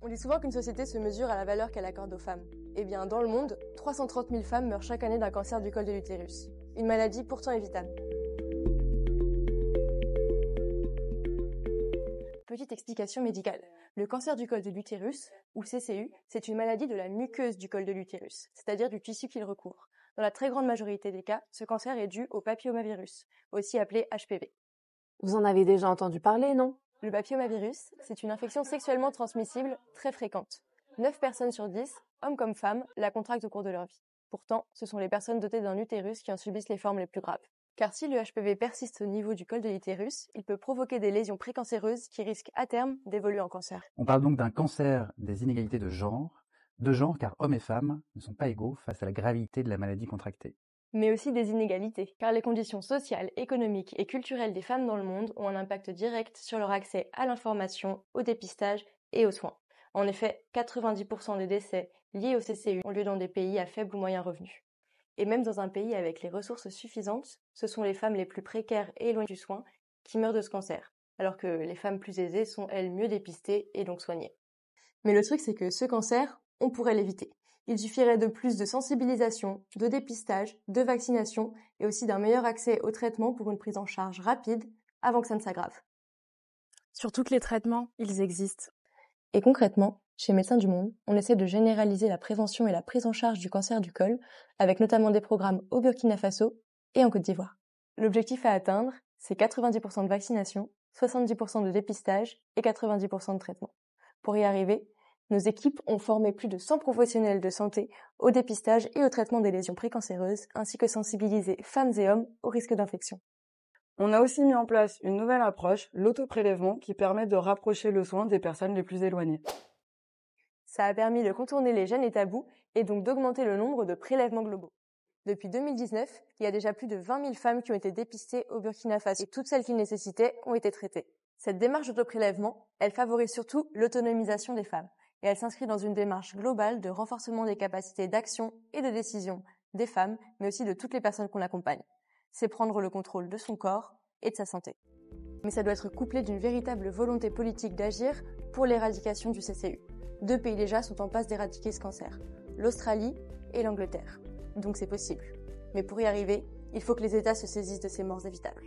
On dit souvent qu'une société se mesure à la valeur qu'elle accorde aux femmes. Eh bien, dans le monde, 330 000 femmes meurent chaque année d'un cancer du col de l'utérus. Une maladie pourtant évitable. Petite explication médicale. Le cancer du col de l'utérus, ou CCU, c'est une maladie de la muqueuse du col de l'utérus, c'est-à-dire du tissu qu'il recouvre. Dans la très grande majorité des cas, ce cancer est dû au papillomavirus, aussi appelé HPV. Vous en avez déjà entendu parler, non ? Le papillomavirus, c'est une infection sexuellement transmissible très fréquente. 9 personnes sur 10, hommes comme femmes, la contractent au cours de leur vie. Pourtant, ce sont les personnes dotées d'un utérus qui en subissent les formes les plus graves. Car si le HPV persiste au niveau du col de l'utérus, il peut provoquer des lésions précancéreuses qui risquent à terme d'évoluer en cancer. On parle donc d'un cancer des inégalités de genre car hommes et femmes ne sont pas égaux face à la gravité de la maladie contractée. Mais aussi des inégalités, car les conditions sociales, économiques et culturelles des femmes dans le monde ont un impact direct sur leur accès à l'information, au dépistage et aux soins. En effet, 90% des décès liés au CCU ont lieu dans des pays à faible ou moyen revenu. Et même dans un pays avec les ressources suffisantes, ce sont les femmes les plus précaires et éloignées du soin qui meurent de ce cancer, alors que les femmes plus aisées sont, elles, mieux dépistées et donc soignées. Mais le truc, c'est que ce cancer, on pourrait l'éviter. Il suffirait de plus de sensibilisation, de dépistage, de vaccination et aussi d'un meilleur accès aux traitements pour une prise en charge rapide avant que ça ne s'aggrave. Surtout que les traitements, ils existent. Et concrètement, chez Médecins du Monde, on essaie de généraliser la prévention et la prise en charge du cancer du col, avec notamment des programmes au Burkina Faso et en Côte d'Ivoire. L'objectif à atteindre, c'est 90% de vaccination, 70% de dépistage et 90% de traitement. Pour y arriver, nos équipes ont formé plus de 100 professionnels de santé au dépistage et au traitement des lésions précancéreuses, ainsi que sensibiliser femmes et hommes au risque d'infection. On a aussi mis en place une nouvelle approche, l'autoprélèvement, qui permet de rapprocher le soin des personnes les plus éloignées. Ça a permis de contourner les gènes et tabous et donc d'augmenter le nombre de prélèvements globaux. Depuis 2019, il y a déjà plus de 20 000 femmes qui ont été dépistées au Burkina Faso et toutes celles qui le nécessitaient ont été traitées. Cette démarche d'autoprélèvement, elle favorise surtout l'autonomisation des femmes et elle s'inscrit dans une démarche globale de renforcement des capacités d'action et de décision des femmes, mais aussi de toutes les personnes qu'on accompagne. C'est prendre le contrôle de son corps et de sa santé. Mais ça doit être couplé d'une véritable volonté politique d'agir pour l'éradication du CCU. 2 pays déjà sont en passe d'éradiquer ce cancer, l'Australie et l'Angleterre. Donc c'est possible. Mais pour y arriver, il faut que les États se saisissent de ces morts évitables.